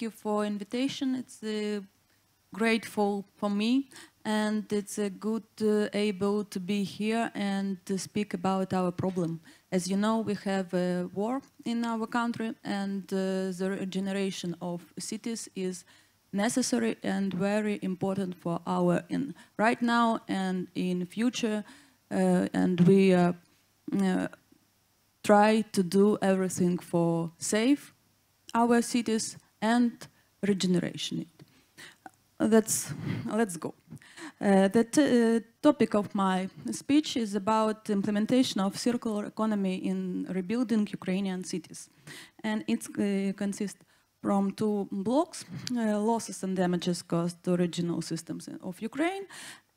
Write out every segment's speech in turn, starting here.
you for invitation. It's grateful for me, and it's a good able to be here and to speak about our problem. As you know, we have a war in our country, and the regeneration of cities is necessary and very important for our right now and in future. And we try to do everything for save our cities and regeneration. Let's go. The topic of my speech is about implementation of circular economy in rebuilding Ukrainian cities, and it consists from two blocks: losses and damages caused to regional systems of Ukraine,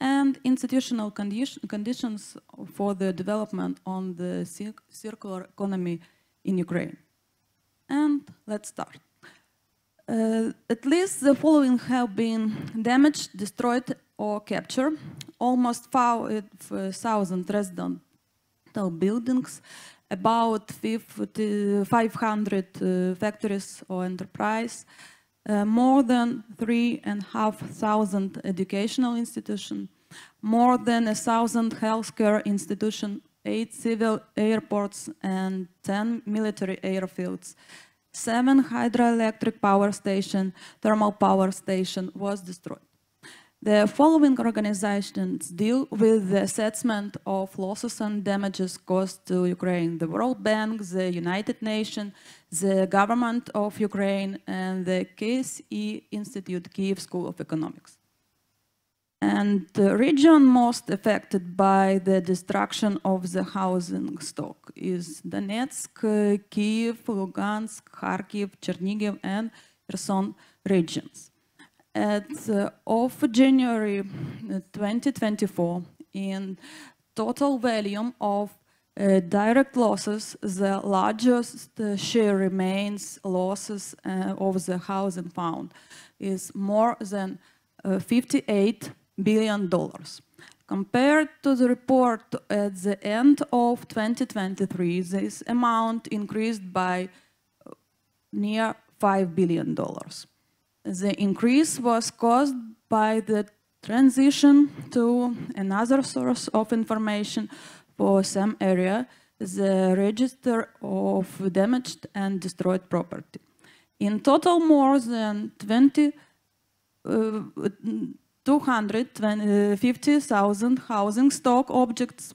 and institutional conditions for the development on the circular economy in Ukraine. And let's start. At least the following have been damaged, destroyed, or captured: almost 5,000 residential buildings, about 500 factories or enterprise, more than 3,500 educational institutions, more than 1,000 healthcare institutions, 8 civil airports, and 10 military airfields. 7 hydroelectric power station, thermal power station was destroyed. The following organizations deal with the assessment of losses and damages caused to Ukraine: the World Bank, the United Nations, the government of Ukraine, and the KSE Institute, Kyiv School of Economics. And the region most affected by the destruction of the housing stock is Donetsk, Kyiv, Lugansk, Kharkiv, Chernihiv, and Kherson regions. Of January 2024, in total volume of direct losses, the largest share remains losses of the housing fund is more than $58 billion. Compared to the report at the end of 2023, this amount increased by near $5 billion. The increase was caused by the transition to another source of information for some area, the register of damaged and destroyed property. In total, more than 250,000 housing stock objects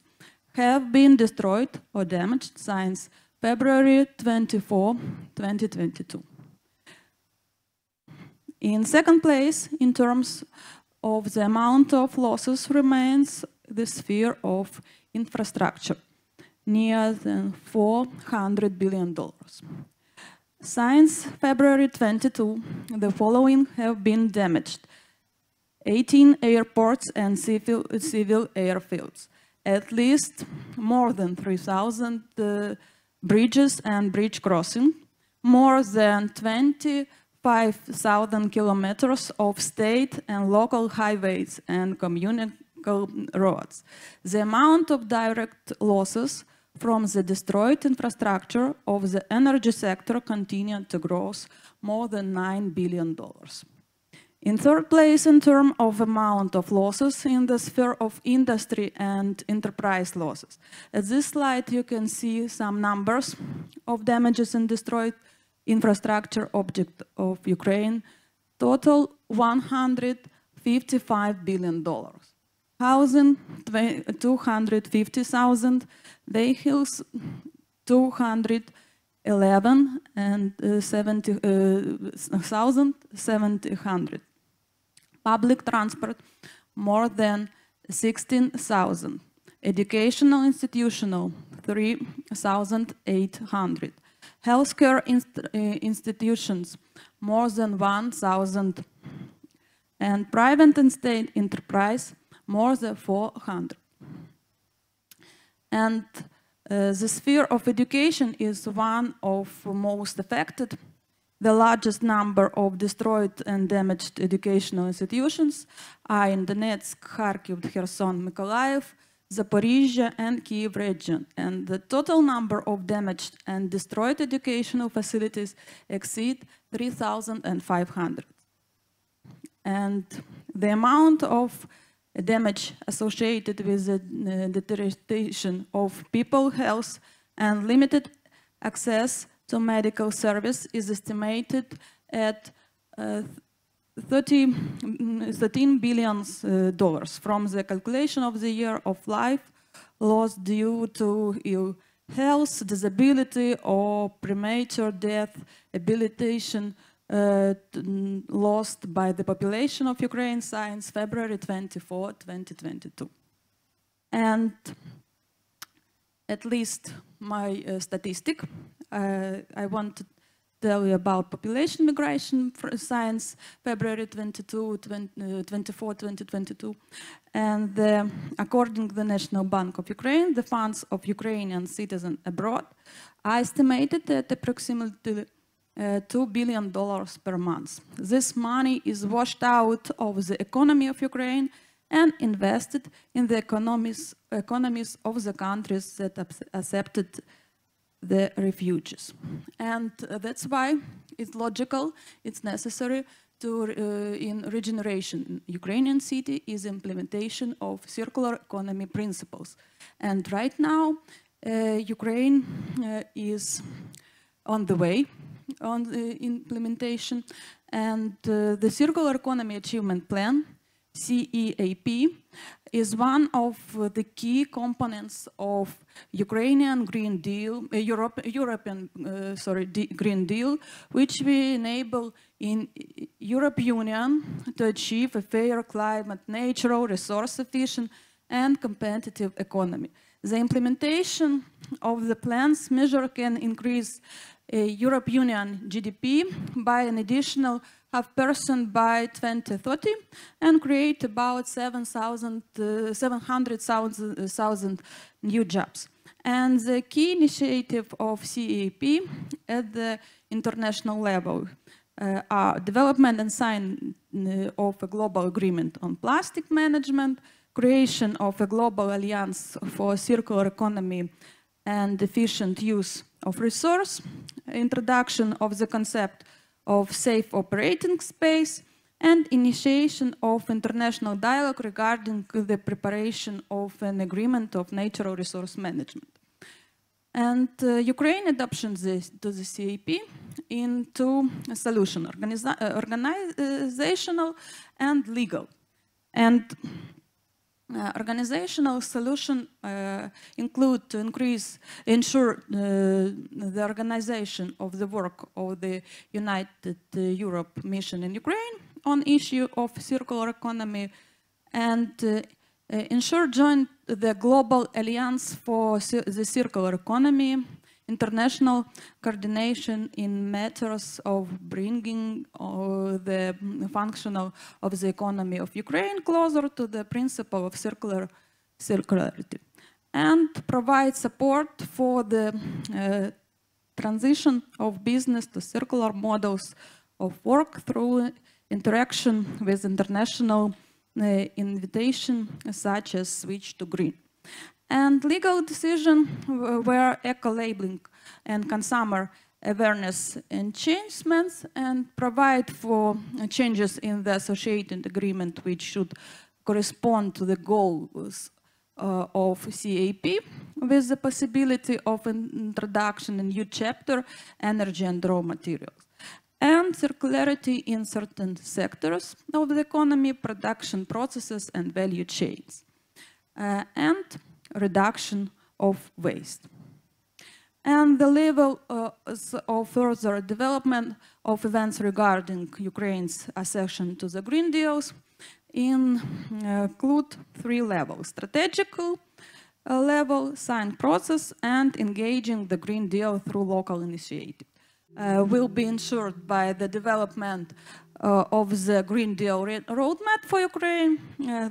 have been destroyed or damaged since February 24, 2022. In second place, in terms of the amount of losses, remains the sphere of infrastructure, near than $400 billion. Since February 22, the following have been damaged: 18 airports and civil airfields, at least more than 3,000 bridges and bridge crossings, more than 25,000 kilometers of state and local highways and communal roads. The amount of direct losses from the destroyed infrastructure of the energy sector continued to grow more than $9 billion. In third place, in terms of amount of losses in the sphere of industry and enterprise losses. At this slide, you can see some numbers of damages and destroyed infrastructure object of Ukraine. Total $155 billion. Housing, 250,000. Vehicles, 211 and 700. Public transport, more than 16,000. Educational institutional, 3,800. Healthcare institutions, more than 1,000. And private and state enterprise, more than 400. And the sphere of education is one of most affected. The largest number of destroyed and damaged educational institutions are in Donetsk, Kharkiv, Kherson, Mykolaiv, Zaporizhia, and Kyiv region, and the total number of damaged and destroyed educational facilities exceed 3,500. And the amount of damage associated with the deterioration of people's health and limited access to medical service is estimated at $13 billion from the calculation of the year of life lost due to ill health, disability, or premature death, habilitation lost by the population of Ukraine since February 24, 2022. And at least my statistic, I want to tell you about population migration since February 24, 2022. And according to the National Bank of Ukraine, the funds of Ukrainian citizens abroad are estimated at approximately $2 billion per month. This money is washed out of the economy of Ukraine and invested in the economies of the countries that accepted the refugees. And that's why it's logical, it's necessary to, in regeneration in Ukrainian city is implementation of circular economy principles. And right now, Ukraine is on the way on the implementation, and the Circular Economy Achievement Plan, CEAP, is one of the key components of Ukrainian Green Deal, European Green Deal, which we enable in European Union to achieve a fair climate, natural, resource-efficient, and competitive economy. The implementation of the plan's measure can increase European Union GDP by an additional 0.5% by 2030 and create about 700,000 new jobs. And the key initiative of CEAP at the international level are development and signing of a global agreement on plastic management, creation of a global alliance for circular economy and efficient use of resource, introduction of the concept of safe operating space, and initiation of international dialogue regarding the preparation of an agreement of natural resource management. And Ukraine adoption to the CAP into a solution, organizational and legal. And organizational solution include to ensure the organization of the work of the United Europe mission in Ukraine on issue of circular economy, and ensure joint the global alliance for the circular economy, international coordination in matters of bringing the functional of the economy of Ukraine closer to the principle of circularity, and provide support for the transition of business to circular models of work through interaction with international invitation such as switch to green. And legal decision were eco-labeling and consumer awareness enhancements, and provide for changes in the associated agreement which should correspond to the goals of CAP, with the possibility of introduction in new chapter, energy and raw materials, and circularity in certain sectors of the economy, production processes and value chains, and reduction of waste. And the level of further development of events regarding Ukraine's accession to the Green Deals include 3 levels: strategical level, sign process, and engaging the Green Deal through local initiative. Will be ensured by the development of the Green Deal roadmap for Ukraine,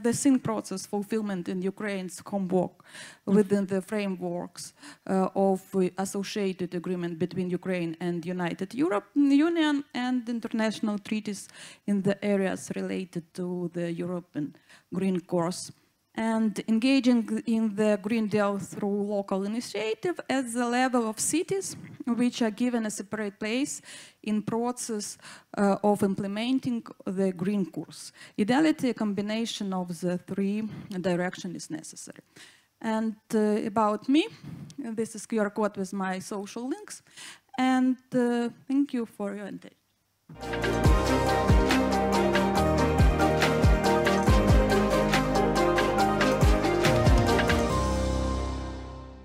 the sync process fulfillment in Ukraine's homework within the frameworks of associated agreement between Ukraine and United European Union and international treaties in the areas related to the European Green Course, and engaging in the Green Deal through local initiative at the level of cities, which are given a separate place in process of implementing the green course. Ideally, a combination of the three directions is necessary. And about me, this is QR code with my social links, and thank you for your attention.